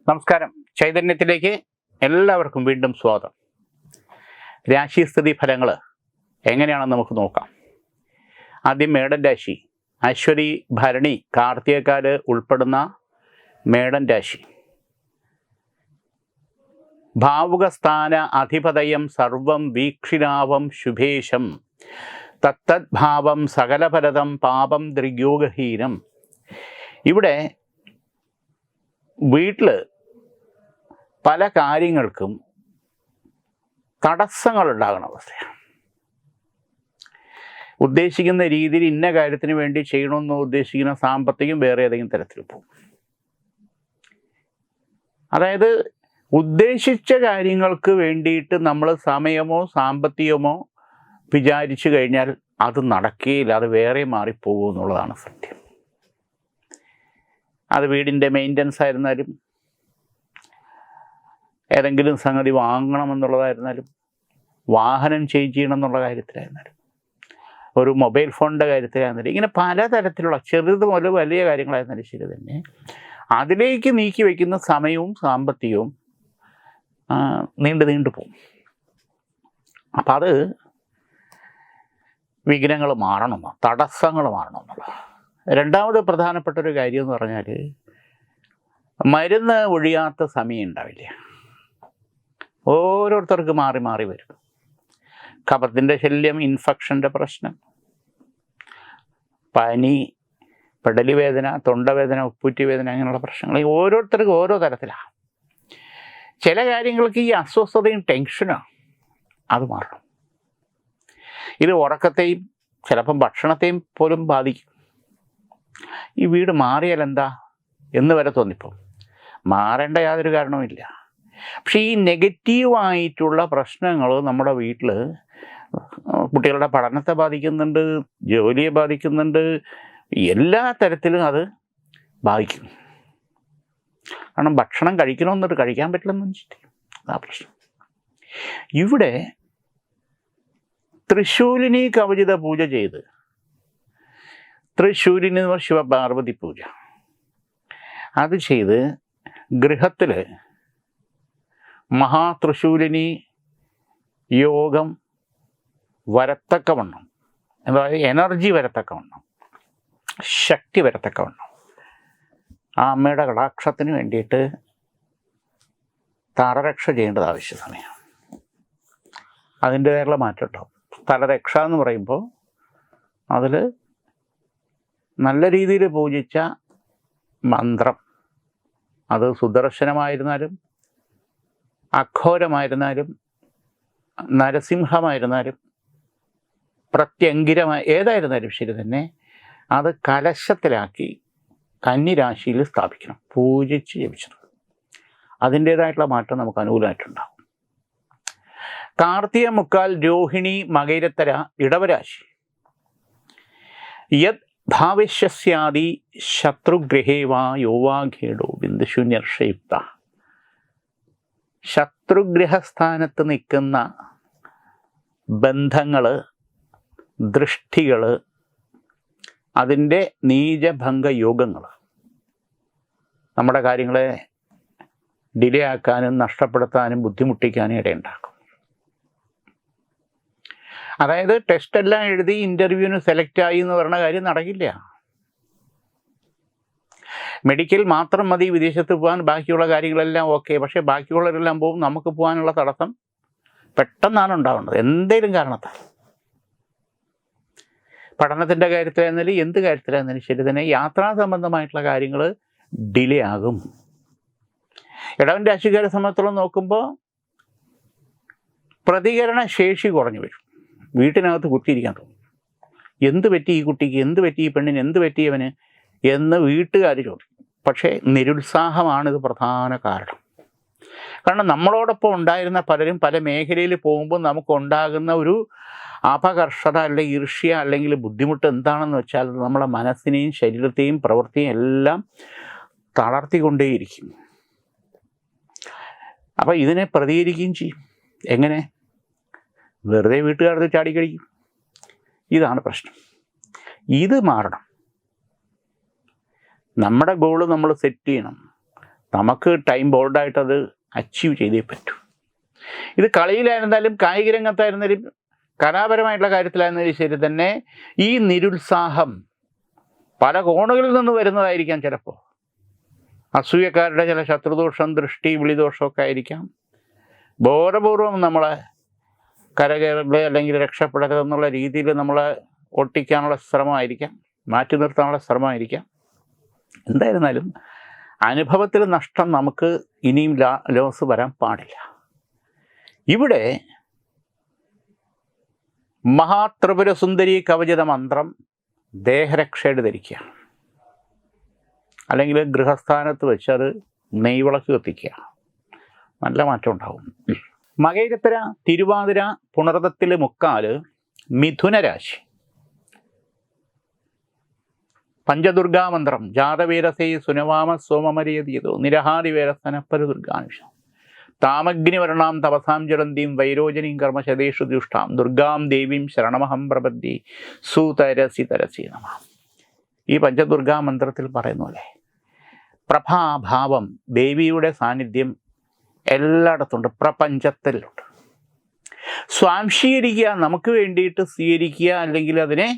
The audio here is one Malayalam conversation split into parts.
നമസ്കാരം. ചൈതന്യത്തിലേക്ക് എല്ലാവർക്കും വീണ്ടും സ്വാഗതം. രാശിസ്ഥിതി ഫലങ്ങൾ എങ്ങനെയാണെന്ന് നമുക്ക് നോക്കാം. ആദ്യം മേടൻ രാശി. അശ്വതി, ഭരണി, കാർത്തികക്കാര് ഉൾപ്പെടുന്ന മേടൻ രാശി. ഭാവുകസ്ഥാന അധിപതയം സർവം വീക്ഷിണാവം ശുഭേശം തത്തദ്ഭാവം സകലഭരതം പാപം ദൃഗ്യോഗഹീനം. ഇവിടെ വീട്ടിൽ പല കാര്യങ്ങൾക്കും തടസ്സങ്ങൾ ഉണ്ടാകുന്ന അവസ്ഥയാണ്. ഉദ്ദേശിക്കുന്ന രീതിയിൽ ഇന്ന കാര്യത്തിന് വേണ്ടി ചെയ്യണമെന്ന് ഉദ്ദേശിക്കുന്ന സാമ്പത്തികം വേറെ ഏതെങ്കിലും തരത്തിൽ പോകും. അതായത് ഉദ്ദേശിച്ച കാര്യങ്ങൾക്ക് വേണ്ടിയിട്ട് നമ്മൾ സമയമോ സാമ്പത്തികമോ വിചാരിച്ചു കഴിഞ്ഞാൽ അത് നടക്കുകയില്ല, അത് വേറെ മാറിപ്പോകും എന്നുള്ളതാണ് സത്യം. അത് വീടിൻ്റെ മെയിൻ്റനൻസ് ആയിരുന്നാലും, ഏതെങ്കിലും സംഗതി വാങ്ങണമെന്നുള്ളതായിരുന്നാലും, വാഹനം ചേഞ്ച് ചെയ്യണം എന്നുള്ള കാര്യത്തിലായിരുന്നാലും, ഒരു മൊബൈൽ ഫോണിൻ്റെ കാര്യത്തിലായിരുന്നാലും, ഇങ്ങനെ പലതരത്തിലുള്ള ചെറുത് മുതൽ വലിയ കാര്യങ്ങളായിരുന്നാലും ശരി തന്നെ അതിലേക്ക് നീക്കി വയ്ക്കുന്ന സമയവും സാമ്പത്തികവും നീണ്ടു പോകും. അപ്പം അത് വിഘ്നങ്ങൾ മാറണം, തടസ്സങ്ങൾ മാറണം എന്നുള്ളത്. രണ്ടാമത് പ്രധാനപ്പെട്ട ഒരു കാര്യം എന്ന് പറഞ്ഞാൽ മരുന്ന് ഒഴിയാത്ത സമയം ഉണ്ടാവില്ല. ഓരോരുത്തർക്ക് മാറി മാറി വരും. കഫത്തിൻ്റെ ശല്യം, ഇൻഫെക്ഷൻ്റെ പ്രശ്നം, പനി, പെടലി വേദന, തൊണ്ടവേദന, ഉപ്പൂറ്റി വേദന, അങ്ങനെയുള്ള പ്രശ്നങ്ങൾ ഓരോരുത്തർക്കും ഓരോ തരത്തിലാണ്. ചില കാര്യങ്ങൾക്ക് ഈ അസ്വസ്ഥതയും ടെൻഷനാണ്, അത് മാറണം. ഇത് ഉറക്കത്തെയും ചിലപ്പം ഭക്ഷണത്തെയും പോലും ബാധിക്കും. ഈ വീട് മാറിയാൽ എന്താ എന്ന് വരെ തോന്നിപ്പോൾ മാറേണ്ട യാതൊരു കാരണവുമില്ല. പക്ഷേ ഈ നെഗറ്റീവായിട്ടുള്ള പ്രശ്നങ്ങൾ നമ്മുടെ വീട്ടിൽ കുട്ടികളുടെ പഠനത്തെ ബാധിക്കുന്നുണ്ട്, ജോലിയെ ബാധിക്കുന്നുണ്ട്, എല്ലാ തരത്തിലും അത് ബാധിക്കും. കാരണം ഭക്ഷണം കഴിക്കണമെന്നിട്ട് കഴിക്കാൻ പറ്റില്ലെന്ന് വെച്ചിട്ട് ആ പ്രശ്നം. ഇവിടെ തൃശൂലിനി കവചിത പൂജ ചെയ്ത്, തൃശൂലിനി എന്ന് പറഞ്ഞ ശിവപാർവതി പൂജ, അത് ചെയ്ത് ഗൃഹത്തിൽ മഹാതൃശൂലിനി യോഗം വരത്തക്കവണ്ണം, അതായത് എനർജി വരത്തക്കവണ്ണം, ശക്തി വരത്തക്കവണ്ണം ആ അമ്മയുടെ കടാക്ഷത്തിന് വേണ്ടിയിട്ട് തലരക്ഷ ചെയ്യേണ്ടത് ആവശ്യ സമയമാണ്. അതിൻ്റേതായുള്ള മാറ്റം ഉണ്ടാവും. തലരക്ഷ എന്ന് പറയുമ്പോൾ അതിൽ നല്ല രീതിയിൽ പൂജിച്ച മന്ത്രം, അത് സുദർശനമായിരുന്നാലും അഘോരമായിരുന്നാലും നരസിംഹമായിരുന്നാലും പ്രത്യങ്കിരമായി ഏതായിരുന്നാലും ശരി തന്നെ, അത് കലശത്തിലാക്കി കന്നിരാശിയിൽ സ്ഥാപിക്കണം, പൂജിച്ച് ജപിച്ചത്. അതിൻ്റേതായിട്ടുള്ള മാറ്റം നമുക്ക് അനുകൂലമായിട്ടുണ്ടാകും. കാർത്തിക, മുക്കാൽ, രോഹിണി, മകയിരത്തര, ഇടവരാശി. യത് ഭാവിഷ്യസ്യാദി ശത്രുഗൃഹേ വാ യോവാഘേടോ ബിന്ദുശൂന്യർഷയുക്ത. ശത്രുഗ്രഹസ്ഥാനത്ത് നിൽക്കുന്ന ബന്ധങ്ങൾ, ദൃഷ്ടികൾ, അതിൻ്റെ നീചഭംഗ യോഗങ്ങൾ നമ്മുടെ കാര്യങ്ങളെ ഡിലേ ആക്കാനും നഷ്ടപ്പെടുത്താനും ബുദ്ധിമുട്ടിക്കാനും ഇടയുണ്ടാക്കും. അതായത് ടെസ്റ്റ് എല്ലാം എഴുതി ഇൻ്റർവ്യൂവിന് സെലക്ട് ആയി എന്ന് പറയുന്ന കാര്യം നടക്കില്ല. മെഡിക്കൽ മാത്രം മതി വിദേശത്ത് പോകാൻ, ബാക്കിയുള്ള കാര്യങ്ങളെല്ലാം ഓക്കെ. പക്ഷേ ബാക്കിയുള്ളവരെല്ലാം പോകും, നമുക്ക് പോകാനുള്ള തടസ്സം പെട്ടെന്നാണ് ഉണ്ടാവേണ്ടത്, എന്തെങ്കിലും കാരണത്താൽ. പഠനത്തിൻ്റെ കാര്യത്തിലായിരുന്നാലും എന്ത് കാര്യത്തിലായിരുന്നാലും ശരി തന്നെ യാത്രാ സംബന്ധമായിട്ടുള്ള കാര്യങ്ങൾ ഡിലേ ആകും. ഇടവൻ രാശിക്കാരെ സംബന്ധിച്ചോളം നോക്കുമ്പോൾ പ്രതികരണ ശേഷി കുറഞ്ഞു വരും. വീട്ടിനകത്ത് കുത്തിയിരിക്കാൻ തോന്നും. എന്ത് പറ്റി ഈ കുട്ടിക്ക്, എന്ത് പറ്റി ഈ പെണ്ണിന്, എന്ത് പറ്റിയവന് എന്ന് വീട്ടുകാർ ചോദിക്കും. പക്ഷേ നിരുത്സാഹമാണിത് പ്രധാന കാരണം. കാരണം നമ്മളോടൊപ്പം ഉണ്ടായിരുന്ന പലരും പല മേഖലയിൽ പോകുമ്പോൾ നമുക്കുണ്ടാകുന്ന ഒരു അപകർഷത അല്ലെങ്കിൽ ഈർഷ്യ അല്ലെങ്കിൽ ബുദ്ധിമുട്ട് എന്താണെന്ന് വെച്ചാൽ നമ്മുടെ മനസ്സിനെയും ശരീരത്തെയും പ്രവൃത്തിയും എല്ലാം തളർത്തിക്കൊണ്ടേയിരിക്കും. അപ്പോൾ ഇതിനെ പ്രതികരിക്കുകയും ചെയ്യും. എങ്ങനെ? വെറുതെ വീട്ടുകാർക്ക് ചാടിക്കടിക്കും. ഇതാണ് പ്രശ്നം. ഇത് മാറണം. നമ്മുടെ ഗോള് നമ്മൾ സെറ്റ് ചെയ്യണം. നമുക്ക് ടൈം ബോർഡായിട്ടത് അച്ചീവ് ചെയ്തേ പറ്റൂ. ഇത് കളിയിലായിരുന്നാലും കായിക രംഗത്തായിരുന്നാലും കലാപരമായിട്ടുള്ള കാര്യത്തിലായിരുന്നാലും ശരി തന്നെ ഈ നിരുത്സാഹം പല കോണുകളിൽ നിന്ന് വരുന്നതായിരിക്കാം. ചിലപ്പോൾ അസൂയക്കാരുടെ ചില ശത്രുദോഷം, ദൃഷ്ടി, വിളിദോഷമൊക്കെ ആയിരിക്കാം. ബോധപൂർവം നമ്മളെ കരകയറല് അല്ലെങ്കിൽ രക്ഷപ്പെടരുതെന്നുള്ള രീതിയിൽ നമ്മളെ ഒട്ടിക്കാനുള്ള ശ്രമമായിരിക്കാം, മാറ്റി നിർത്താനുള്ള ശ്രമമായിരിക്കാം. എന്തായിരുന്നാലും അനുഭവത്തിൽ നഷ്ടം നമുക്ക് ഇനിയും ലോസ് വരാൻ പാടില്ല. ഇവിടെ മഹാത്രിപുരസുന്ദരി കവചിത മന്ത്രം ദേഹരക്ഷയുടെ ധരിക്കുക, അല്ലെങ്കിൽ ഗൃഹസ്ഥാനത്ത് വെച്ച് അത് നെയ്വിളക്ക് കത്തിക്കുക. നല്ല മാറ്റം ഉണ്ടാവും. മകയിരത്തര, തിരുവാതിര, പുണർതത്തിൽ മുക്കാല്, മിഥുനരാശി. പഞ്ചദുർഗാമന്ത്രം ജാതവീരസൈ സുനവാമ സോമമരിയതീതോ നിരഹാദിവേരസ്തനപ്പര ദുർഗാനുഷം താമഗ്നിവർണാം തപസാം ജ്വലന്തീം വൈരോചനീം കർമ്മശതേഷു ദുഷ്ടാം ദുർഗാം ദേവീം ശരണമഹം പ്രപദ്യേ സുതരസി തരസി നമ. ഈ പഞ്ചദുർഗാ മന്ത്രത്തിൽ പറയുന്ന പോലെ പ്രഭാഭാവം, ദേവിയുടെ സാന്നിധ്യം എല്ലായിടത്തുണ്ട്, പ്രപഞ്ചത്തിലുണ്ട്. സ്വാംശീകരിക്കുക, നമുക്ക് വേണ്ടിയിട്ട് സ്വീകരിക്കുക, അല്ലെങ്കിൽ അതിനെ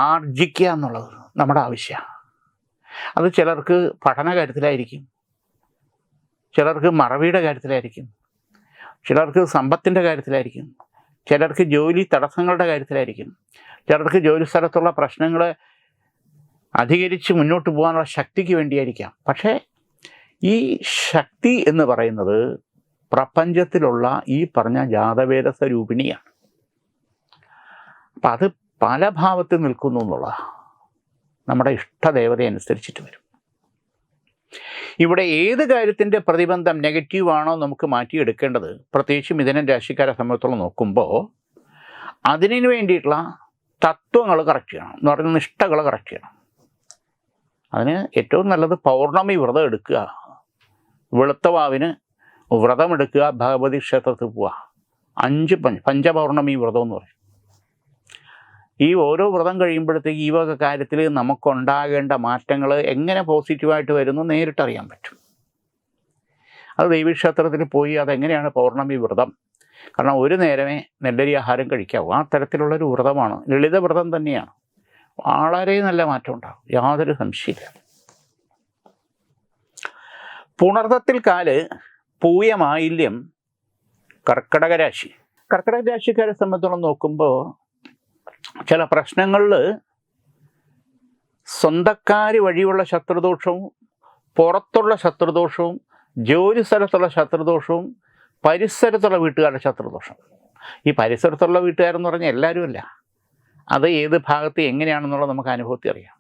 ആർജിക്കുക എന്നുള്ളത് നമ്മുടെ ആവശ്യമാണ്. അത് ചിലർക്ക് പഠന കാര്യത്തിലായിരിക്കും, ചിലർക്ക് മറവിയുടെ കാര്യത്തിലായിരിക്കും, ചിലർക്ക് സമ്പത്തിൻ്റെ കാര്യത്തിലായിരിക്കും, ചിലർക്ക് ജോലി തടസ്സങ്ങളുടെ കാര്യത്തിലായിരിക്കും, ചിലർക്ക് ജോലി സ്ഥലത്തുള്ള പ്രശ്നങ്ങളെ അധികരിച്ച് മുന്നോട്ട് പോകാനുള്ള ശക്തിക്ക് വേണ്ടിയായിരിക്കാം. പക്ഷേ ഈ ശക്തി എന്ന് പറയുന്നത് പ്രപഞ്ചത്തിലുള്ള ഈ പറഞ്ഞ ജാതവേദ സ്വരൂപിണിയാണ്. അപ്പം അത് പല ഭാവത്തിൽ നിൽക്കുന്നു എന്നുള്ള നമ്മുടെ ഇഷ്ടദേവത അനുസരിച്ചിട്ട് വരും. ഇവിടെ ഏത് കാര്യത്തിൻ്റെ പ്രതിബന്ധം നെഗറ്റീവാണോ നമുക്ക് മാറ്റിയെടുക്കേണ്ടത്, പ്രത്യേകിച്ച് മിഥുന രാശിക്കാരെ സംബന്ധിച്ചോളം നോക്കുമ്പോൾ അതിനു വേണ്ടിയിട്ടുള്ള തത്വങ്ങൾ കറക്റ്റ് ചെയ്യണം, എന്ന് പറയുന്ന നിഷ്ഠകൾ കറക്റ്റ് ചെയ്യണം. അതിന് ഏറ്റവും നല്ലത് പൗർണമി വ്രതം എടുക്കുക, വെളുത്തവാവിന് വ്രതമെടുക്കുക, ഭഗവതി ക്ഷേത്രത്തിൽ പോവുക. 5 പഞ്ചപൗർണമി വ്രതം എന്ന് പറയും. ഈ ഓരോ വ്രതം കഴിയുമ്പോഴത്തേക്ക് ഈ വക കാര്യത്തിൽ നമുക്കുണ്ടാകേണ്ട മാറ്റങ്ങൾ എങ്ങനെ പോസിറ്റീവായിട്ട് വരുന്നു നേരിട്ടറിയാൻ പറ്റും. അത് ദേവീക്ഷേത്രത്തിൽ പോയി അതെങ്ങനെയാണ് പൗർണമി വ്രതം, കാരണം ഒരു നേരമേ നെല്ലരി ആഹാരം കഴിക്കാവൂ, ആ തരത്തിലുള്ളൊരു വ്രതമാണ്, ലളിത വ്രതം തന്നെയാണ്. വളരെ നല്ല മാറ്റം ഉണ്ടാകും, യാതൊരു സംശയമില്ല. പുണർതത്തിൽ കാല്, പൂയമായില്യം, കർക്കിടക രാശി. കർക്കിടക രാശിക്കാരെ സംബന്ധിച്ചോളം നോക്കുമ്പോൾ ചില പ്രശ്നങ്ങളിൽ സ്വന്തക്കാർ വഴിയുള്ള ശത്രുദോഷവും, പുറത്തുള്ള ശത്രുദോഷവും, ജോലി സ്ഥലത്തുള്ള ശത്രുദോഷവും, പരിസരത്തുള്ള വീട്ടുകാരുടെ ശത്രുദോഷം. ഈ പരിസരത്തുള്ള വീട്ടുകാരെന്ന് പറഞ്ഞാൽ എല്ലാവരും അല്ല, അത് ഏത് ഭാഗത്ത് എങ്ങനെയാണെന്നുള്ളത് നമുക്ക് അനുഭവത്തിൽ അറിയാം.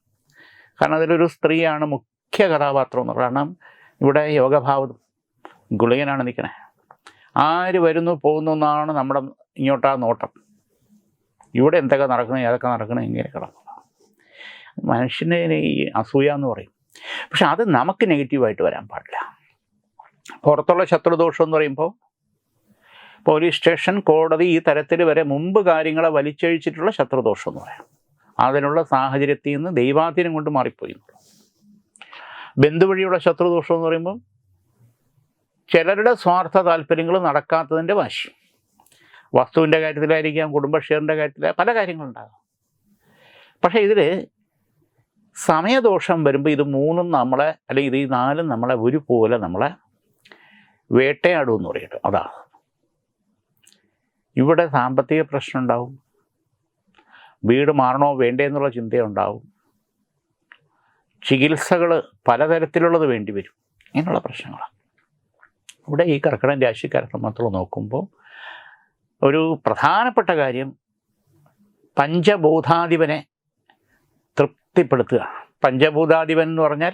കാരണം അതിലൊരു സ്ത്രീയാണ് മുഖ്യ കഥാപാത്രം എന്നുള്ളത്. കാരണം ഇവിടെ യോഗഭാവം ഗുളികനാണ് നിൽക്കണേ. ആര് വരുന്നു പോകുന്നു എന്നാണ് നമ്മുടെ ഇങ്ങോട്ടാ നോട്ടം. ഇവിടെ എന്തൊക്കെ നടക്കണം, ഏതൊക്കെ നടക്കണം, ഇങ്ങനെ കിടക്കണം. മനുഷ്യനെ ഈ അസൂയ എന്ന് പറയും. പക്ഷെ അത് നമുക്ക് നെഗറ്റീവായിട്ട് വരാൻ പാടില്ല. പുറത്തുള്ള ശത്രുദോഷം എന്ന് പറയുമ്പോൾ പോലീസ് സ്റ്റേഷൻ, കോടതി, ഈ തരത്തിൽ വരെ മുമ്പ് കാര്യങ്ങളെ വലിച്ചഴിച്ചിട്ടുള്ള ശത്രുദോഷം എന്ന് പറയാം. അതിനുള്ള സാഹചര്യത്തിൽ നിന്ന് ദൈവാധീനം കൊണ്ട് മാറിപ്പോയി. ബന്ധുവഴിയുള്ള ശത്രുദോഷം എന്ന് പറയുമ്പോൾ ചിലരുടെ സ്വാർത്ഥ താല്പര്യങ്ങൾ നടക്കാത്തതിൻ്റെ വാശി. വസ്തുവിൻ്റെ കാര്യത്തിലായിരിക്കാം, കുടുംബക്ഷേറിൻ്റെ കാര്യത്തില പല കാര്യങ്ങളുണ്ടാകും. പക്ഷേ ഇതിൽ സമയദോഷം വരുമ്പോൾ ഇത് 3 നമ്മളെ, അല്ലെങ്കിൽ ഇത് 4 നമ്മളെ ഒരുപോലെ നമ്മളെ വേട്ടയാടുമെന്ന് പറയട്ടെ. അതാണ് ഇവിടെ സാമ്പത്തിക പ്രശ്നം ഉണ്ടാവും, വീട് മാറണോ വേണ്ടേ എന്നുള്ള ചിന്തയുണ്ടാവും, ചികിത്സകൾ പലതരത്തിലുള്ളത് വേണ്ടി വരും, ഇങ്ങനെയുള്ള പ്രശ്നങ്ങളാണ്. ഇവിടെ ഈ കർക്കിടക രാശിക്കാരെ സംബന്ധിച്ചുള്ള നോക്കുമ്പോൾ ഒരു പ്രധാനപ്പെട്ട കാര്യം പഞ്ചഭൂതാധിപനെ തൃപ്തിപ്പെടുത്തുക. പഞ്ചഭൂതാധിപൻ എന്ന് പറഞ്ഞാൽ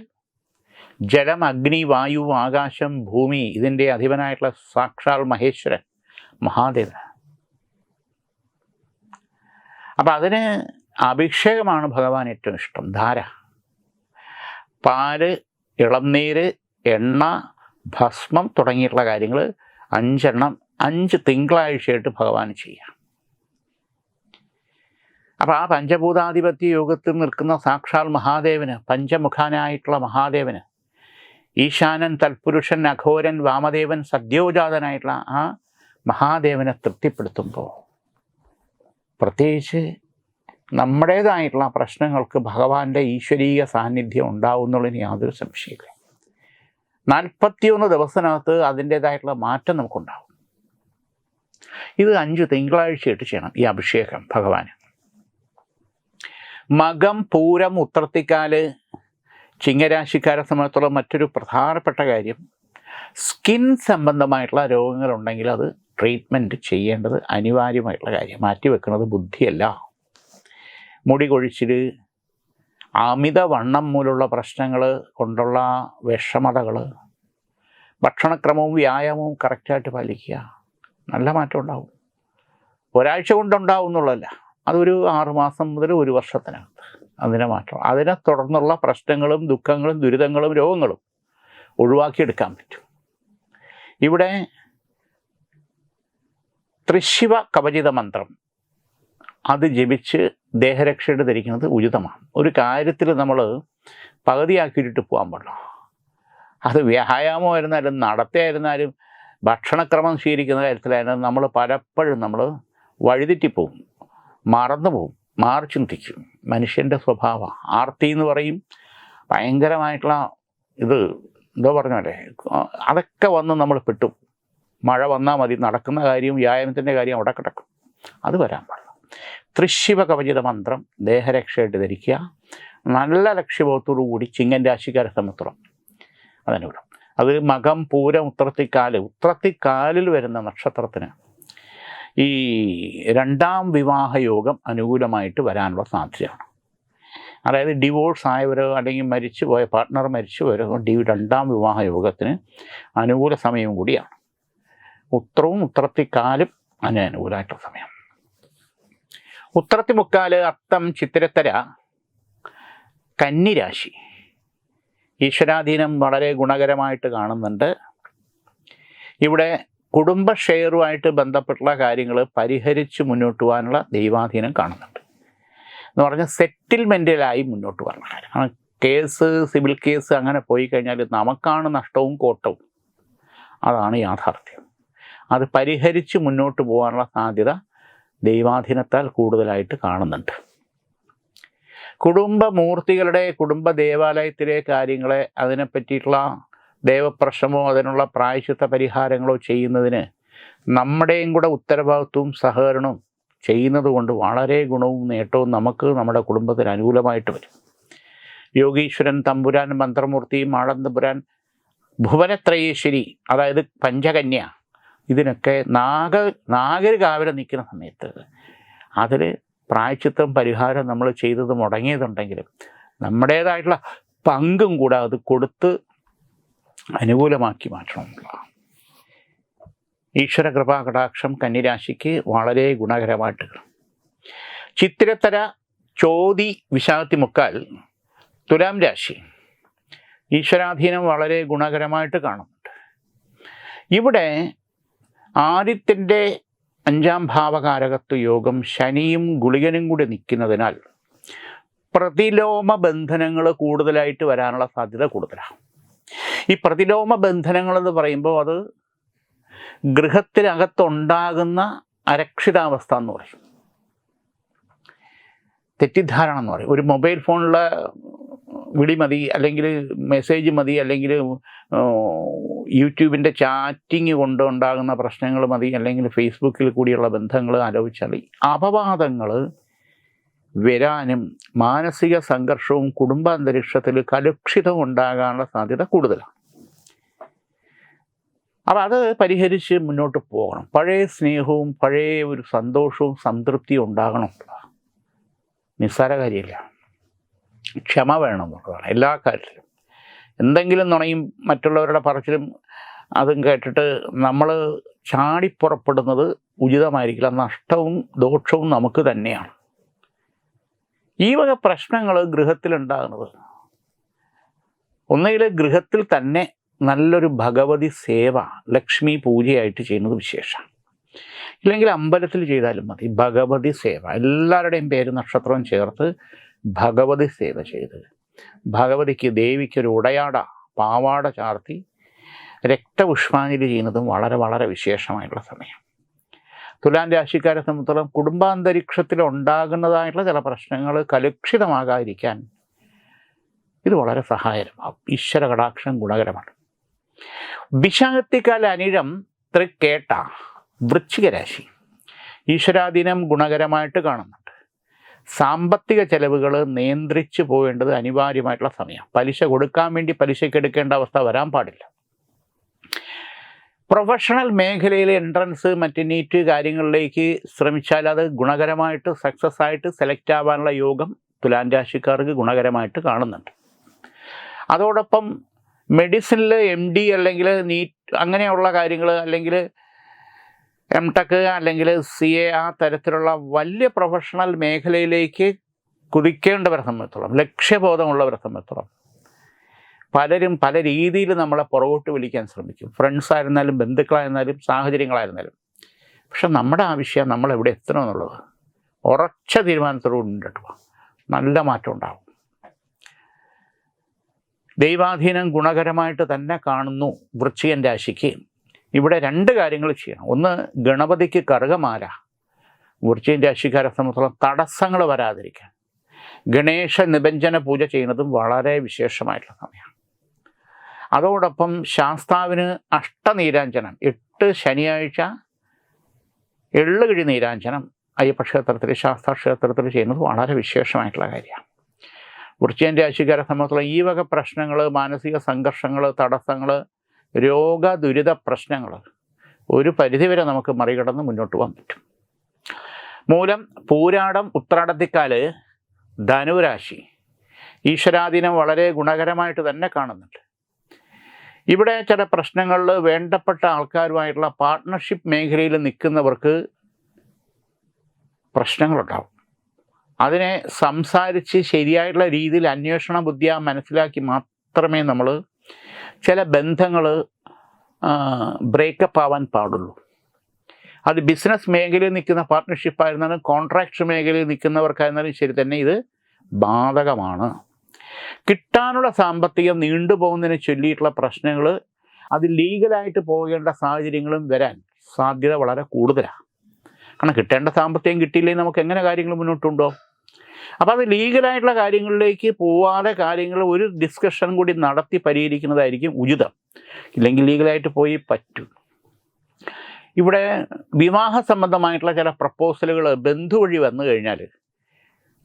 ജലം, അഗ്നി, വായു, ആകാശം, ഭൂമി, ഇതിൻ്റെ അധിപനായിട്ടുള്ള സാക്ഷാൽ മഹേശ്വരൻ, മഹാദേവൻ. അപ്പം അതിന് അഭിഷേകമാണ് ഭഗവാൻ ഏറ്റവും ഇഷ്ടം. ധാര, പാല്, ഇളംനീര്, എണ്ണ, ഭസ്മം തുടങ്ങിയിട്ടുള്ള കാര്യങ്ങൾ 5 എണ്ണം 5 തിങ്കളാഴ്ചയായിട്ട് ഭഗവാൻ ചെയ്യാം. അപ്പോൾ ആ പഞ്ചഭൂതാധിപത്യ യോഗത്തിൽ നിൽക്കുന്ന സാക്ഷാൽ മഹാദേവന്, പഞ്ചമുഖാനായിട്ടുള്ള മഹാദേവന് ഈശാനൻ, തൽപുരുഷൻ, അഘോരൻ, വാമദേവൻ, സദ്യോജാതനായിട്ടുള്ള ആ മഹാദേവനെ തൃപ്തിപ്പെടുത്തുമ്പോൾ പ്രത്യേകിച്ച് നമ്മുടേതായിട്ടുള്ള പ്രശ്നങ്ങൾക്ക് ഭഗവാന്റെ ഈശ്വരീയ സാന്നിധ്യം ഉണ്ടാവുന്നുള്ളതിന് യാതൊരു സംശയമില്ല. 41 ദിവസത്തിനകത്ത് അതിൻ്റേതായിട്ടുള്ള മാറ്റം നമുക്കുണ്ടാവും. ഇത് 5 തിങ്കളാഴ്ചയായിട്ട് ചെയ്യണം ഈ അഭിഷേകം ഭഗവാന്. മകം, പൂരം, ഉത്രത്തിക്കാല്, ചിങ്ങരാശിക്കാരെ സംബന്ധിച്ചുള്ള മറ്റൊരു പ്രധാനപ്പെട്ട കാര്യം, സ്കിൻ സംബന്ധമായിട്ടുള്ള രോഗങ്ങളുണ്ടെങ്കിൽ അത് ട്രീറ്റ്മെൻറ്റ് ചെയ്യേണ്ടത് അനിവാര്യമായിട്ടുള്ള കാര്യം. മാറ്റിവെക്കുന്നത് ബുദ്ധിയല്ല. മുടി കൊഴിച്ചിൽ, അമിതവണ്ണം മൂലമുള്ള പ്രശ്നങ്ങൾ കൊണ്ടുള്ള വിഷമതകൾ, ഭക്ഷണക്രമവും വ്യായാമവും കറക്റ്റായിട്ട് പാലിക്കുക, നല്ല മാറ്റം ഉണ്ടാവും. ഒരാഴ്ച കൊണ്ടുണ്ടാവും എന്നുള്ളതല്ല, അതൊരു 6 മാസം മുതൽ 1 വർഷത്തിനകത്ത് അതിനെ മാറ്റം. അതിനെ തുടർന്നുള്ള പ്രശ്നങ്ങളും ദുഃഖങ്ങളും ദുരിതങ്ങളും രോഗങ്ങളും ഒഴിവാക്കിയെടുക്കാൻ പറ്റും. ഇവിടെ ത്രിശിവ കവചിത മന്ത്രം അത് ജപിച്ച് ദേഹരക്ഷയുടെ ധരിക്കുന്നത് ഉചിതമാണ്. ഒരു കാര്യത്തിൽ നമ്മൾ പകുതിയാക്കിയിട്ട് പോകാൻ പാടില്ല. അത് വ്യായാമമായിരുന്നാലും നടത്തയായിരുന്നാലും ഭക്ഷണക്രമം സ്വീകരിക്കുന്ന കാര്യത്തിലായിരുന്നാലും നമ്മൾ പലപ്പോഴും വഴിതെറ്റിപ്പോവും, മറന്നുപോകും, മാറി ചിന്തിക്കും. മനുഷ്യൻ്റെ സ്വഭാവം ആർത്തി എന്ന് പറയും, ഭയങ്കരമായിട്ടുള്ള ഇത് എന്തോ പറഞ്ഞല്ലേ, അതൊക്കെ വന്ന് നമ്മൾ പെട്ടു. മഴ വന്നാൽ മതി, നടക്കുന്ന കാര്യം വ്യായാമത്തിൻ്റെ കാര്യം അവിടെ കിടക്കും. അത് വരാൻ പാടില്ല. ത്രിശിവ കവചിത മന്ത്രം ദേഹരക്ഷയായിട്ട് ധരിക്കുക. നല്ല ലക്ഷ്യബോധത്തോടു കൂടി ചിങ്ങൻ രാശിക്കാരെ സംബന്ധിച്ചിടത്തോളം അതിനൂടെ അത് മകം, പൂരം, ഉത്രത്തിക്കാലിൽ വരുന്ന നക്ഷത്രത്തിന് ഈ 2ാം വിവാഹ യോഗം അനുകൂലമായിട്ട് വരാനുള്ള സാധ്യതയാണ്. അതായത് ഡിവോഴ്സ് ആയവരോ അല്ലെങ്കിൽ മരിച്ചുപോയ പാർട്ട്ണർ മരിച്ചുപോയവരോ 2ാം വിവാഹ യോഗത്തിന് അനുകൂല സമയം കൂടിയാണ്. ഉത്രവും ഉത്രത്തിക്കാലും അതിന് അനുകൂലമായിട്ടുള്ള സമയം. ഉത്രത്തിമുക്കാല്, അത്തം, ചിത്തിരത്തര, കന്നിരാശി ഈശ്വരാധീനം വളരെ ഗുണകരമായിട്ട് കാണുന്നുണ്ട്. ഇവിടെ കുടുംബ ഷെയറുമായിട്ട് ബന്ധപ്പെട്ടുള്ള കാര്യങ്ങൾ പരിഹരിച്ച് മുന്നോട്ട് പോകാനുള്ള ദൈവാധീനം കാണുന്നുണ്ട്. എന്ന് പറഞ്ഞാൽ സെറ്റിൽമെൻറ്റിലായി മുന്നോട്ട് പോകാനുള്ള കാര്യം. കേസ്, സിവിൽ കേസ് അങ്ങനെ പോയി കഴിഞ്ഞാൽ നമുക്കാണ് നഷ്ടവും കോട്ടവും. അതാണ് യാഥാർത്ഥ്യം. അത് പരിഹരിച്ച് മുന്നോട്ട് പോകാനുള്ള സാധ്യത ദൈവാധീനത്താൽ കൂടുതലായിട്ട് കാണുന്നുണ്ട്. കുടുംബമൂർത്തികളുടെ, കുടുംബ ദേവാലയത്തിലെ കാര്യങ്ങളെ അതിനെ പറ്റിയിട്ടുള്ള ദേവപ്രശ്നമോ അതിനുള്ള പ്രായശ്ചിത്ത പരിഹാരങ്ങളോ ചെയ്യുന്നതിന് നമ്മുടെയും കൂടെ ഉത്തരവാദിത്വവും സഹകരണവും ചെയ്യുന്നത് കൊണ്ട് വളരെ ഗുണവും നേട്ടവും നമുക്ക് നമ്മുടെ കുടുംബത്തിന് അനുകൂലമായിട്ട് വരും. യോഗീശ്വരൻ, തമ്പുരാൻ, മന്ത്രമൂർത്തി, മാളന്തപുരാൻ, ഭുവനത്രയേശ്വരി, അതായത് പഞ്ചകന്യ, ഇതിനൊക്കെ നാഗര് കാവലെ നിൽക്കുന്ന സമയത്ത് അതിൽ പ്രായശ്ചിത്തം പരിഹാരം നമ്മൾ ചെയ്തത് മുടങ്ങിയതുണ്ടെങ്കിലും നമ്മുടേതായിട്ടുള്ള പങ്കും കൂടെ അത് കൊടുത്ത് അനുകൂലമാക്കി മാറ്റണമെന്നുള്ള ഈശ്വര കൃപാകടാക്ഷം കന്നിരാശിക്ക് വളരെ ഗുണകരമായിട്ട്. ചിത്തിരത്തര, ചോതി, വിശാഖത്തിമുക്കാൽ, തുലാം രാശി ഈശ്വരാധീനം വളരെ ഗുണകരമായിട്ട് കാണുന്നുണ്ട്. ഇവിടെ ആദിത്യൻ്റെ 5ാം ഭാവകാരകത്വ യോഗം ശനിയും ഗുളികനും കൂടി നിൽക്കുന്നതിനാൽ പ്രതിലോമ ബന്ധനങ്ങൾ കൂടുതലായിട്ട് വരാനുള്ള സാധ്യത കൂടുതലാണ്. ഈ പ്രതിലോമ ബന്ധനങ്ങളെന്ന് പറയുമ്പോൾ അത് ഗൃഹത്തിനകത്തുണ്ടാകുന്ന അരക്ഷിതാവസ്ഥ എന്ന് പറയും, തെറ്റിദ്ധാരണ എന്ന് പറയും. ഒരു മൊബൈൽ ഫോണിലെ വിളി മതി, അല്ലെങ്കിൽ മെസ്സേജ് മതി, അല്ലെങ്കിൽ യൂട്യൂബിൻ്റെ ചാറ്റിങ് കൊണ്ടുണ്ടാകുന്ന പ്രശ്നങ്ങൾ മതി, അല്ലെങ്കിൽ ഫേസ്ബുക്കിൽ കൂടിയുള്ള ബന്ധങ്ങൾ ആലോചിച്ചാൽ അപവാദങ്ങൾ വരാനും മാനസിക സംഘർഷവും കുടുംബാന്തരീക്ഷത്തിൽ കലുഷിതവും ഉണ്ടാകാനുള്ള സാധ്യത കൂടുതലാണ്. അപ്പോൾ അത് പരിഹരിച്ച് മുന്നോട്ട് പോകണം. പഴയ സ്നേഹവും പഴയ ഒരു സന്തോഷവും സംതൃപ്തിയും ഉണ്ടാകണം. നിസ്സാര കാര്യമില്ല. ക്ഷമ വേണം എന്നുള്ളതാണ് എല്ലാ കാര്യത്തിലും. എന്തെങ്കിലും നുണയും മറ്റുള്ളവരുടെ പറച്ചിലും അതും കേട്ടിട്ട് നമ്മൾ ചാടിപ്പുറപ്പെടുന്നത് ഉചിതമായിരിക്കില്ല. നഷ്ടവും ദോഷവും നമുക്ക് തന്നെയാണ്. ഈ വക പ്രശ്നങ്ങൾ ഗൃഹത്തിലുണ്ടാകുന്നത് ഒന്നുകിൽ ഗൃഹത്തിൽ തന്നെ നല്ലൊരു ഭഗവതി സേവ, ലക്ഷ്മി പൂജയായിട്ട് ചെയ്യുന്നത് വിശേഷമാണ്. ഇല്ലെങ്കിൽ അമ്പലത്തിൽ ചെയ്താലും മതി. ഭഗവതി സേവ, എല്ലാവരുടെയും പേര് നക്ഷത്രവും ചേർത്ത് ഭഗവതി സേവ ചെയ്ത് ഭഗവതിക്ക്, ദേവിക്കൊരു ഉടയാട പാവാട ചാർത്തി രക്തപുഷ്പാഞ്ജലി ചെയ്യുന്നതും വളരെ വളരെ വിശേഷമായിട്ടുള്ള സമയം. തുലാം രാശിക്കാരെ സംബന്ധിച്ചിടത്തോളം കുടുംബാന്തരീക്ഷത്തിൽ ഉണ്ടാകുന്നതായിട്ടുള്ള ചില പ്രശ്നങ്ങൾ കലുഷിതമാകാതിരിക്കാൻ ഇത് വളരെ സഹായകരമാകും. ഈശ്വര കടാക്ഷം ഗുണകരമാണ്. വിശാഖത്തിക്കാല അനിഴം തൃക്കേട്ട വൃശ്ചിക രാശി ഈശ്വരാധീനം ഗുണകരമായിട്ട് കാണുന്നുണ്ട്. സാമ്പത്തിക ചെലവുകൾ നിയന്ത്രിച്ചു പോകേണ്ടത് അനിവാര്യമായിട്ടുള്ള സമയം. പലിശ കൊടുക്കാൻ വേണ്ടി പലിശയ്ക്ക് എടുക്കേണ്ട അവസ്ഥ വരാൻ പാടില്ല. പ്രൊഫഷണൽ മേഖലയിലെ എൻട്രൻസ് മറ്റ് നീറ്റ് കാര്യങ്ങളിലേക്ക് ശ്രമിച്ചാൽ അത് ഗുണകരമായിട്ട് സക്സസ് ആയിട്ട് സെലക്ട് ആവാനുള്ള യോഗം തുലാം രാശിക്കാർക്ക് ഗുണകരമായിട്ട് കാണുന്നുണ്ട്. അതോടൊപ്പം മെഡിസിനിൽ MD അല്ലെങ്കിൽ നീറ്റ് അങ്ങനെയുള്ള കാര്യങ്ങൾ അല്ലെങ്കിൽ MTech അല്ലെങ്കിൽ CA ആ തരത്തിലുള്ള വലിയ പ്രൊഫഷണൽ മേഖലയിലേക്ക് കുതിക്കേണ്ടവരെ സംബന്ധിച്ചോളം, ലക്ഷ്യബോധമുള്ളവരെ സംബന്ധിച്ചോളം പലരും പല രീതിയിൽ നമ്മളെ പുറകോട്ട് വിളിക്കാൻ ശ്രമിക്കും. ഫ്രണ്ട്സ് ആയിരുന്നാലും ബന്ധുക്കളായിരുന്നാലും സാഹചര്യങ്ങളായിരുന്നാലും. പക്ഷെ നമ്മുടെ ആവശ്യം നമ്മൾ എവിടെ എത്തണം എന്നുള്ളത് ഉറച്ച തീരുമാനത്തോടുകൂടി മുന്നോട്ട് പോകാം. നല്ല മാറ്റം ഉണ്ടാകും. ദൈവാധീനം ഗുണകരമായിട്ട് തന്നെ കാണുന്നു വൃശ്ചികൻ രാശിക്ക്. ഇവിടെ 2 കാര്യങ്ങൾ ചെയ്യണം. ഒന്ന്, ഗണപതിക്ക് കറുകമാല. വൃശ്ചികൻ രാശിക്കാരെ സംബന്ധിച്ചിടത്തോളം തടസ്സങ്ങൾ വരാതിരിക്കാൻ ഗണേശ നിബഞ്ജന പൂജ ചെയ്യുന്നതും വളരെ വിശേഷമായിട്ടുള്ള സമയമാണ്. അതോടൊപ്പം ശാസ്താവിന് അഷ്ടനീരാഞ്ജനം 8 ശനിയാഴ്ച എള്ളുകിഴി നീരാഞ്ജനം അയ്യപ്പക്ഷേത്രത്തിൽ ശാസ്താക്ഷേത്രത്തിൽ ചെയ്യുന്നത് വളരെ വിശേഷമായിട്ടുള്ള കാര്യമാണ്. വൃശ്ചികൻ രാശിക്കാരെ സംബന്ധിച്ചുള്ള ഈ വക പ്രശ്നങ്ങൾ, മാനസിക സംഘർഷങ്ങൾ, തടസ്സങ്ങൾ, രോഗ ദുരിത പ്രശ്നങ്ങൾ ഒരു പരിധിവരെ നമുക്ക് മറികടന്ന് മുന്നോട്ട് പോകാൻ പറ്റും. മൂലം, പൂരാടം, ഉത്രാടത്തിക്കാല് ധനുരാശി ഈശ്വരാധീനം വളരെ ഗുണകരമായിട്ട് തന്നെ കാണുന്നുണ്ട്. ഇവിടെ ചില പ്രശ്നങ്ങളിൽ വേണ്ടപ്പെട്ട ആൾക്കാരുമായിട്ടുള്ള പാർട്ട്ണർഷിപ്പ് മേഖലയിൽ നിൽക്കുന്നവർക്ക് പ്രശ്നങ്ങളുണ്ടാവും. അതിനെ സംസാരിച്ച് ശരിയായിട്ടുള്ള രീതിയിൽ അന്വേഷണ ബുദ്ധിയാ മനസ്സിലാക്കി മാത്രമേ നമ്മൾ ചില ബന്ധങ്ങൾ ബ്രേക്കപ്പ് ആവാൻ പാടുള്ളൂ. അത് ബിസിനസ് മേഖലയിൽ നിൽക്കുന്ന പാർട്ട്ണർഷിപ്പ് ആയിരുന്നാലും കോൺട്രാക്ട് മേഖലയിൽ നിൽക്കുന്നവർക്കായിരുന്നാലും ശരി തന്നെ ഇത് ബാധകമാണ്. കിട്ടാനുള്ള സാമ്പത്തികം നീണ്ടുപോകുന്നതിനെ ചൊല്ലിയിട്ടുള്ള പ്രശ്നങ്ങൾ, അത് ലീഗലായിട്ട് പോകേണ്ട സാഹചര്യങ്ങളും വരാൻ സാധ്യത വളരെ കൂടുതലാണ്. കാരണം കിട്ടേണ്ട സാമ്പത്തികം കിട്ടിയില്ലെങ്കിൽ നമുക്ക് എങ്ങനെ കാര്യങ്ങൾ മുന്നോട്ടുണ്ടോ. അപ്പോൾ അത് ലീഗലായിട്ടുള്ള കാര്യങ്ങളിലേക്ക് പോവാതെ കാര്യങ്ങൾ ഒരു ഡിസ്കഷൻ കൂടി നടത്തി പരിഹരിക്കുന്നതായിരിക്കും ഉചിതം. ഇല്ലെങ്കിൽ ലീഗലായിട്ട് പോയി പറ്റും. ഇവിടെ വിവാഹ സംബന്ധമായിട്ടുള്ള ചില പ്രപ്പോസലുകൾ ബന്ധു വഴി വന്നു കഴിഞ്ഞാൽ,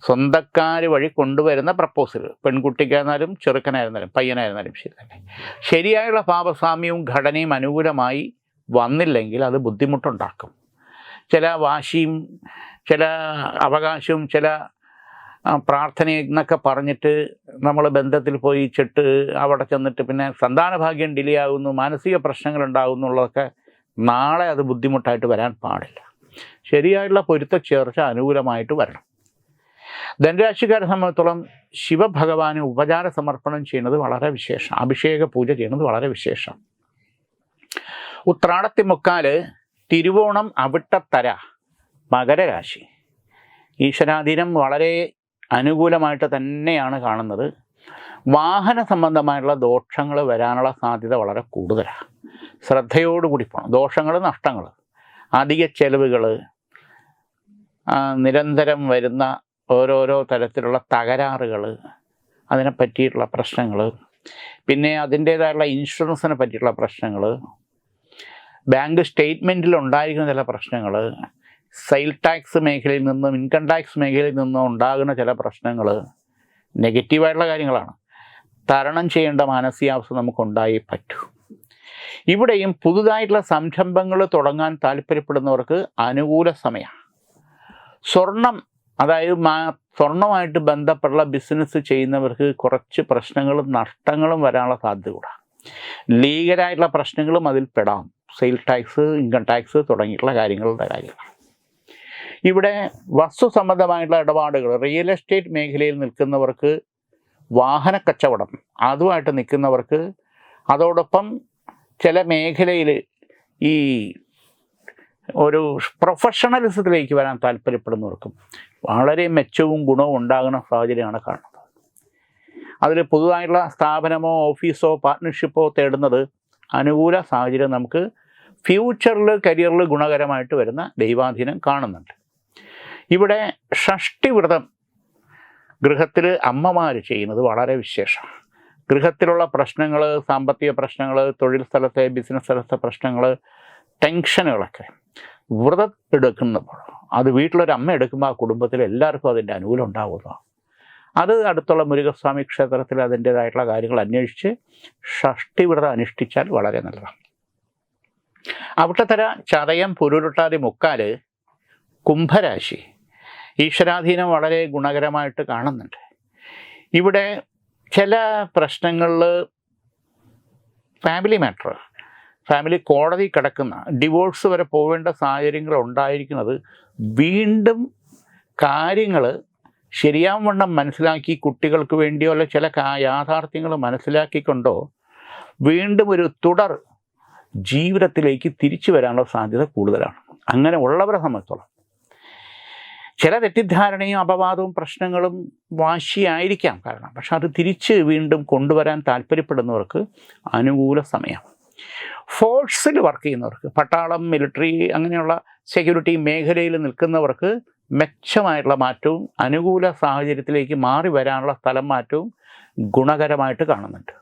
സ്വന്തക്കാർ വഴി കൊണ്ടുവരുന്ന പ്രപ്പോസൽ, പെൺകുട്ടിക്കായിരുന്നാലും ചെറുക്കനായിരുന്നാലും പയ്യനായിരുന്നാലും ശരി തന്നെ, ശരിയായുള്ള പാപസാമ്യവും ഘടനയും അനുകൂലമായി വന്നില്ലെങ്കിൽ അത് ബുദ്ധിമുട്ടുണ്ടാക്കും. ചില വാശിയും ചില അവകാശവും ചില പ്രാർത്ഥന എന്നൊക്കെ പറഞ്ഞിട്ട് നമ്മൾ ബന്ധത്തിൽ പോയി ചെട്ട് അവിടെ ചെന്നിട്ട് പിന്നെ സന്താനഭാഗ്യം ഡിലേ ആകുന്നു, മാനസിക പ്രശ്നങ്ങൾ ഉണ്ടാകുന്നുള്ളതൊക്കെ നാളെ അത് ബുദ്ധിമുട്ടായിട്ട് വരാൻ പാടില്ല. ശരിയായിട്ടുള്ള പൊരുത്തച്ചേർച്ച അനുകൂലമായിട്ട് വരണം. ധനുരാശിക്കാരെ സംബന്ധിച്ചിടത്തോളം ശിവഭഗവാന് ഉപചാര സമർപ്പണം ചെയ്യുന്നത് വളരെ വിശേഷം. അഭിഷേക പൂജ ചെയ്യുന്നത് വളരെ വിശേഷം. ഉത്രാടത്തിമുക്കാല് തിരുവോണം അവിട്ടത്തര മകരരാശി ഈശ്വരാധീനം വളരെ അനുകൂലമായിട്ട് തന്നെയാണ് കാണുന്നത്. വാഹന സംബന്ധമായിട്ടുള്ള ദോഷങ്ങൾ വരാനുള്ള സാധ്യത വളരെ കൂടുതലാണ്. ശ്രദ്ധയോടുകൂടി പോകണം. ദോഷങ്ങൾ, നഷ്ടങ്ങൾ, അധിക ചെലവുകൾ, നിരന്തരം വരുന്ന ഓരോരോ തരത്തിലുള്ള തകരാറുകൾ, അതിനെ പറ്റിയിട്ടുള്ള പ്രശ്നങ്ങൾ, പിന്നെ അതിൻ്റേതായുള്ള ഇൻഷുറൻസിനെ പറ്റിയിട്ടുള്ള പ്രശ്നങ്ങൾ, ബാങ്ക് സ്റ്റേറ്റ്മെൻറ്റിൽ ഉണ്ടായിരിക്കുന്ന ചില പ്രശ്നങ്ങൾ, സെയിൽ ടാക്സ് മേഖലയിൽ നിന്നും ഇൻകം ടാക്സ് മേഖലയിൽ നിന്നും ഉണ്ടാകുന്ന ചില പ്രശ്നങ്ങൾ നെഗറ്റീവായിട്ടുള്ള കാര്യങ്ങളാണ്. തരണം ചെയ്യേണ്ട മാനസികാവസ്ഥ നമുക്കുണ്ടായി പറ്റൂ. ഇവിടെയും പുതുതായിട്ടുള്ള സംരംഭങ്ങൾ തുടങ്ങാൻ താല്പര്യപ്പെടുന്നവർക്ക് അനുകൂല സമയമാണ്. സ്വർണം, അതായത് സ്വർണമായിട്ട് ബന്ധപ്പെട്ടുള്ള ബിസിനസ് ചെയ്യുന്നവർക്ക് കുറച്ച് പ്രശ്നങ്ങളും നഷ്ടങ്ങളും വരാനുള്ള സാധ്യത കൂടാ. ലീഗലായിട്ടുള്ള പ്രശ്നങ്ങളും അതിൽ പെടാം. സെയിൽ ടാക്സ്, ഇൻകം ടാക്സ് തുടങ്ങിയിട്ടുള്ള കാര്യങ്ങളുടെ കാര്യമാണ്. ഇവിടെ വസ്തു സംബന്ധമായിട്ടുള്ള ഇടപാടുകൾ, റിയൽ എസ്റ്റേറ്റ് മേഖലയിൽ നിൽക്കുന്നവർക്ക്, വാഹന കച്ചവടം അതുമായിട്ട് നിൽക്കുന്നവർക്ക്, അതോടൊപ്പം ചില മേഖലയിൽ ഈ ഒരു പ്രൊഫഷണലിസത്തിലേക്ക് വരാൻ താല്പര്യപ്പെടുന്നവർക്കും വളരെ മെച്ചവും ഗുണവും ഉണ്ടാകുന്ന സാഹചര്യമാണ് കാണുന്നത്. അതിൽ പുതുതായിട്ടുള്ള സ്ഥാപനമോ ഓഫീസോ പാർട്ട്ണർഷിപ്പോ തേടുന്നത് അനുകൂല സാഹചര്യം നമുക്ക് ഫ്യൂച്ചറിൽ കരിയറിൽ ഗുണകരമായിട്ട് വരുന്ന ദൈവാധീനം കാണുന്നുണ്ട്. ഇവിടെ ഷഷ്ടിവ്രതം ഗൃഹത്തിൽ അമ്മമാർ ചെയ്യുന്നത് വളരെ വിശേഷമാണ്. ഗൃഹത്തിലുള്ള പ്രശ്നങ്ങൾ, സാമ്പത്തിക പ്രശ്നങ്ങൾ, തൊഴിൽ സ്ഥലത്തെ ബിസിനസ് സ്ഥലത്തെ പ്രശ്നങ്ങൾ, ടെൻഷനുകളൊക്കെ വ്രതം എടുക്കുന്നപ്പോൾ അത് വീട്ടിലൊരു അമ്മ എടുക്കുമ്പോൾ ആ കുടുംബത്തിൽ എല്ലാവർക്കും അതിൻ്റെ അനുകൂലം ഉണ്ടാവുന്നതാണ്. അത് അടുത്തുള്ള മുരുകസ്വാമി ക്ഷേത്രത്തിൽ അതിൻ്റേതായിട്ടുള്ള കാര്യങ്ങൾ അന്വേഷിച്ച് ഷഷ്ടിവ്രതം അനുഷ്ഠിച്ചാൽ വളരെ നല്ലതാണ്. അവിട്ടത്തര, ചതയം, പുരുരുട്ടാതി, മുക്കാൽ, കുംഭരാശി ഈശ്വരാധീനം വളരെ ഗുണകരമായിട്ട് കാണുന്നുണ്ട്. ഇവിടെ ചില പ്രശ്നങ്ങളിൽ ഫാമിലി കോടതി കിടക്കുന്ന ഡിവോഴ്സ് വരെ പോവേണ്ട സാഹചര്യങ്ങൾ ഉണ്ടായിരിക്കുന്നത് വീണ്ടും കാര്യങ്ങൾ ശരിയാവണ്ണം മനസ്സിലാക്കി കുട്ടികൾക്ക് വേണ്ടിയോ അല്ല ചില യാഥാർത്ഥ്യങ്ങൾ മനസ്സിലാക്കിക്കൊണ്ടോ വീണ്ടും ഒരു തുടർ ജീവിതത്തിലേക്ക് തിരിച്ചു വരാനുള്ള സാധ്യത കൂടുതലാണ്. അങ്ങനെ ഉള്ളവരെ സംബന്ധിച്ചോളം ചില തെറ്റിദ്ധാരണയും അപവാദവും പ്രശ്നങ്ങളും വാശിയായിരിക്കാം കാരണം, പക്ഷെ അത് തിരിച്ച് വീണ്ടും കൊണ്ടുവരാൻ താല്പര്യപ്പെടുന്നവർക്ക് അനുകൂല സമയം. ഫോഴ്സിൽ വർക്ക് ചെയ്യുന്നവർക്ക്, പട്ടാളം, മിലിറ്ററി, അങ്ങനെയുള്ള സെക്യൂരിറ്റി മേഖലയിൽ നിൽക്കുന്നവർക്ക് മെച്ചമായിട്ടുള്ള മാറ്റവും അനുകൂല സാഹചര്യത്തിലേക്ക് മാറി വരാനുള്ള സ്ഥലം മാറ്റവും ഗുണകരമായിട്ട് കാണുന്നുണ്ട്.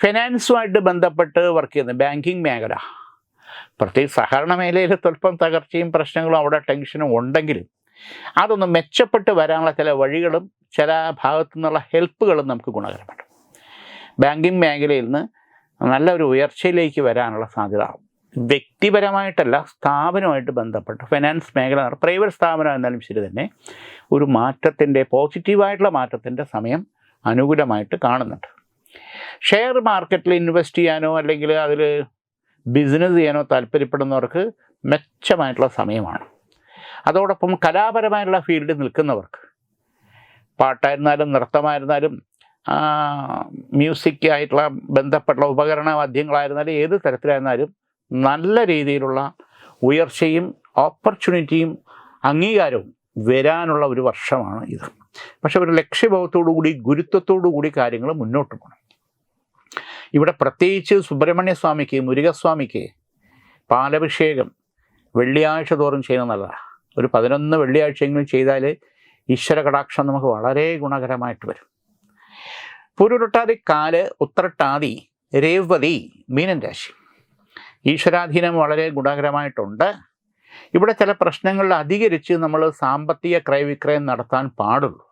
ഫിനാൻസുമായിട്ട് ബന്ധപ്പെട്ട് വർക്ക് ചെയ്യുന്ന ബാങ്കിങ് മേഖല, പ്രത്യേകിച്ച് സഹകരണ മേഖലയിൽ സ്വല്പം തകർച്ചയും പ്രശ്നങ്ങളും അവിടെ ടെൻഷനും ഉണ്ടെങ്കിലും അതൊന്ന് മെച്ചപ്പെട്ട് വരാനുള്ള ചില വഴികളും ചില ഭാഗത്തു നിന്നുള്ള ഹെൽപ്പുകളും നമുക്ക് ഗുണകരമാണ്. ബാങ്കിങ് മേഖലയിൽ നിന്ന് നല്ലൊരു ഉയർച്ചയിലേക്ക് വരാനുള്ള സാധ്യത വ്യക്തിപരമായിട്ടല്ല സ്ഥാപനമായിട്ട് ബന്ധപ്പെട്ട് ഫിനാൻസ് മേഖല, പ്രൈവറ്റ് സ്ഥാപനം എന്നാലും ശരി തന്നെ ഒരു മാറ്റത്തിൻ്റെ പോസിറ്റീവായിട്ടുള്ള മാറ്റത്തിൻ്റെ സമയം അനുകൂലമായിട്ട് കാണുന്നുണ്ട്. ഷെയർ മാർക്കറ്റിൽ ഇൻവെസ്റ്റ് ചെയ്യാനോ അല്ലെങ്കിൽ അതിൽ ബിസിനസ് ചെയ്യാനോ താല്പര്യപ്പെടുന്നവർക്ക് മെച്ചമായിട്ടുള്ള സമയമാണ്. അതോടൊപ്പം കലാപരമായിട്ടുള്ള ഫീൽഡിൽ നിൽക്കുന്നവർക്ക്, പാട്ടായിരുന്നാലും നൃത്തമായിരുന്നാലും മ്യൂസിക് ആയിട്ടുള്ള ബന്ധപ്പെട്ട ഉപകരണ വാദ്യങ്ങളായിരുന്നാലും ഏത് തരത്തിലായിരുന്നാലും നല്ല രീതിയിലുള്ള ഉയർച്ചയും ഓപ്പർച്യൂണിറ്റിയും അംഗീകാരവും വരാനുള്ള ഒരു വർഷമാണ് ഇത്. പക്ഷെ ഒരു ലക്ഷ്യബോധത്തോടു കൂടി ഗുരുത്വത്തോടു കൂടി കാര്യങ്ങൾ മുന്നോട്ട് പോകണം. ഇവിടെ പ്രത്യേകിച്ച് സുബ്രഹ്മണ്യ സ്വാമിക്ക്, മുരുകസ്വാമിക്ക് പാലഭിഷേകം വെള്ളിയാഴ്ച തോറും ചെയ്യുന്നത് നല്ലതാണ്. ഒരു 11 വെള്ളിയാഴ്ചയെങ്കിലും ചെയ്താൽ ഈശ്വര കടാക്ഷം നമുക്ക് വളരെ ഗുണകരമായിട്ട് വരും. പുരുരുട്ടാതി, കാല്, ഉത്രട്ടാതി, രേവതി, മീനൻ രാശി ഈശ്വരാധീനം വളരെ ഗുണകരമായിട്ടുണ്ട്. ഇവിടെ ചില പ്രശ്നങ്ങളിൽ അധികരിച്ച് നമ്മൾ സാമ്പത്തിക ക്രയവിക്രയം നടത്താൻ പാടുള്ളൂ.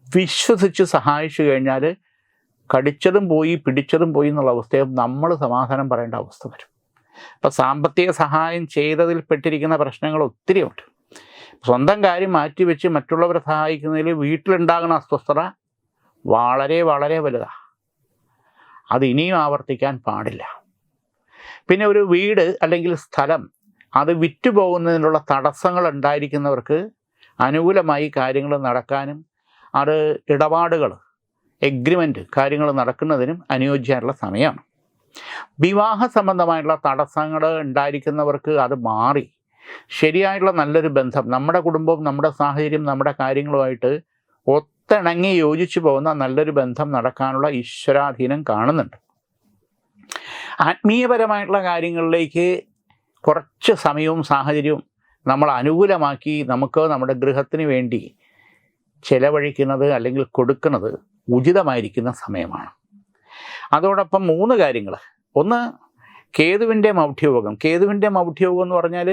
വിശ്വസിച്ച് സഹായിച്ചു കഴിഞ്ഞാൽ കടിച്ചതും പോയി പിടിച്ചതും പോയി എന്നുള്ള അവസ്ഥയും നമ്മൾ സമാധാനം പറയേണ്ട അവസ്ഥ വരും. അപ്പം സാമ്പത്തിക സഹായം ചെയ്തതിൽ പെട്ടിരിക്കുന്ന പ്രശ്നങ്ങൾ ഒത്തിരിയുണ്ട്. സ്വന്തം കാര്യം മാറ്റിവെച്ച് മറ്റുള്ളവരെ സഹായിക്കുന്നതിൽ വീട്ടിലുണ്ടാകുന്ന അസ്വസ്ഥത വളരെ വളരെ വലുതാണ്. അത് ഇനിയും ആവർത്തിക്കാൻ പാടില്ല. പിന്നെ ഒരു വീട് അല്ലെങ്കിൽ സ്ഥലം അത് വിറ്റുപോകുന്നതിനുള്ള തടസ്സങ്ങൾ ഉണ്ടായിരിക്കുന്നവർക്ക് അനുകൂലമായി കാര്യങ്ങൾ നടക്കാനും അത് ഇടപാടുകൾ, എഗ്രിമെൻറ്റ് കാര്യങ്ങൾ നടക്കുന്നതിനും അനുയോജ്യമായിട്ടുള്ള സമയമാണ്. വിവാഹ സംബന്ധമായിട്ടുള്ള തടസ്സങ്ങൾ ഉണ്ടായിരിക്കുന്നവർക്ക് അത് മാറി ശരിയായിട്ടുള്ള നല്ലൊരു ബന്ധം, നമ്മുടെ കുടുംബം, നമ്മുടെ സാഹചര്യം, നമ്മുടെ കാര്യങ്ങളുമായിട്ട് ഒത്തിണങ്ങി യോജിച്ചു പോകുന്ന നല്ലൊരു ബന്ധം നടക്കാനുള്ള ഈശ്വരാധീനം കാണുന്നുണ്ട്. ആത്മീയപരമായിട്ടുള്ള കാര്യങ്ങളിലേക്ക് കുറച്ച് സമയവും സാഹചര്യവും നമ്മൾ അനുകൂലമാക്കി നമുക്ക് നമ്മുടെ ഗൃഹത്തിന് വേണ്ടി ചെലവഴിക്കുന്നത് അല്ലെങ്കിൽ കൊടുക്കുന്നത് ഉചിതമായിരിക്കുന്ന സമയമാണ്. അതോടൊപ്പം 3 കാര്യങ്ങൾ. ഒന്ന്, കേതുവിൻ്റെ മൗഢ്യയോഗം. കേതുവിൻ്റെ മൗഢ്യയോഗം എന്ന് പറഞ്ഞാൽ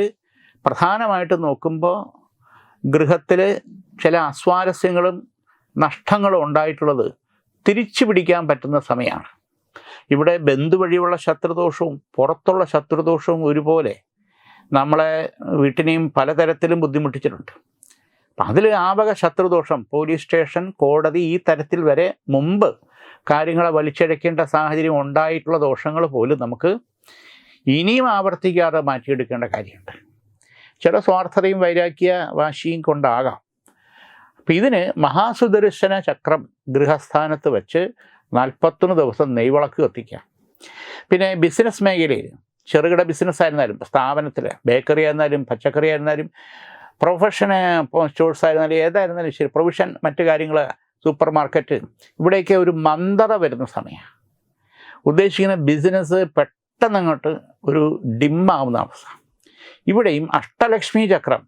പ്രധാനമായിട്ട് നോക്കുമ്പോൾ ഗൃഹത്തിൽ ചില അസ്വാരസ്യങ്ങളും നഷ്ടങ്ങളും ഉണ്ടായിട്ടുള്ളത് തിരിച്ചു പിടിക്കാൻ പറ്റുന്ന സമയമാണ്. ഇവിടെ ബന്ധു വഴിയുള്ള ശത്രുദോഷവും പുറത്തുള്ള ശത്രുദോഷവും ഒരുപോലെ നമ്മളെ വീട്ടിനെയും പലതരത്തിലും ബുദ്ധിമുട്ടിച്ചിട്ടുണ്ട്. അപ്പം അതിൽ ആവക ശത്രുദോഷം, പോലീസ് സ്റ്റേഷൻ, കോടതി, ഈ തരത്തിൽ വരെ മുമ്പ് കാര്യങ്ങളെ വലിച്ചഴക്കേണ്ട സാഹചര്യം ഉണ്ടായിട്ടുള്ള ദോഷങ്ങൾ പോലും നമുക്ക് ഇനിയും ആവർത്തിക്കാതെ മാറ്റിയെടുക്കേണ്ട കാര്യമുണ്ട്. ചില സ്വാർത്ഥതയും വൈരാഗ്യ വാശിയും കൊണ്ടാകാം. അപ്പം ഇതിന് മഹാസുദർശന ചക്രം ഗൃഹസ്ഥാനത്ത് വെച്ച് 41 ദിവസം നെയ്വിളക്ക് കത്തിക്കാം. പിന്നെ ബിസിനസ് മേഖലയിൽ ചെറുകിട ബിസിനസ് ആയിരുന്നാലും, സ്ഥാപനത്തിൽ ബേക്കറി ആയിരുന്നാലും, പച്ചക്കറി ആയിരുന്നാലും, പ്രൊഫഷന് സ്റ്റോഴ്സ് ആയിരുന്നാലും, ഏതായിരുന്നാലും ശരി, പ്രൊവിഷൻ മറ്റു കാര്യങ്ങൾ സൂപ്പർ മാർക്കറ്റ്, ഇവിടെയൊക്കെ ഒരു മന്ദത വരുന്ന സമയമാണ്. ഉദ്ദേശിക്കുന്ന ബിസിനസ് പെട്ടെന്ന് അങ്ങോട്ട് ഒരു ഡിമ്മാവുന്ന അവസ്ഥ. ഇവിടെയും അഷ്ടലക്ഷ്മി ചക്രം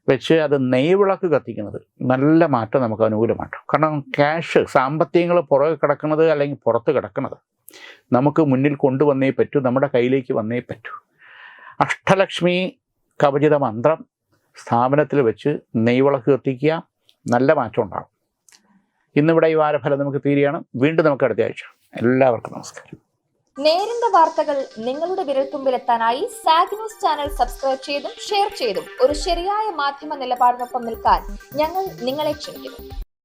വെച്ച് അത് നെയ്വിളക്ക് കത്തിക്കുന്നത് നല്ല മാറ്റം നമുക്ക് അനുകൂലമായിട്ടും. കാരണം ക്യാഷ്, സാമ്പത്തികങ്ങൾ പുറകെ കിടക്കുന്നത് അല്ലെങ്കിൽ പുറത്ത് കിടക്കുന്നത് നമുക്ക് മുന്നിൽ കൊണ്ടുവന്നേ പറ്റൂ, നമ്മുടെ കയ്യിലേക്ക് വന്നേ പറ്റൂ. അഷ്ടലക്ഷ്മി കവചിത മന്ത്രം സ്ഥാപനത്തിൽ വെച്ച് നെയ്വിളക്ക് കത്തിക്കുക, നല്ല മാറ്റം ഉണ്ടാകും. ഇന്നിവിടെ ഈ വാരഫലം നമുക്ക് തീരുകയാണ്. വീണ്ടും നമുക്ക് അടുത്ത ആഴ്ച. എല്ലാവർക്കും നമസ്കാരം. നേരിന്റെ വാർത്തകൾ നിങ്ങളുടെ വിരൽത്തുമ്പിലെത്താനായി സാഗ് ന്യൂസ് ചാനൽ സബ്സ്ക്രൈബ് ചെയ്തും ഷെയർ ചെയ്തും ഒരു ശരിയായ മാധ്യമ നിലപാടിനൊപ്പം നിൽക്കാൻ ഞങ്ങൾ നിങ്ങളെ ക്ഷണിക്കുന്നു.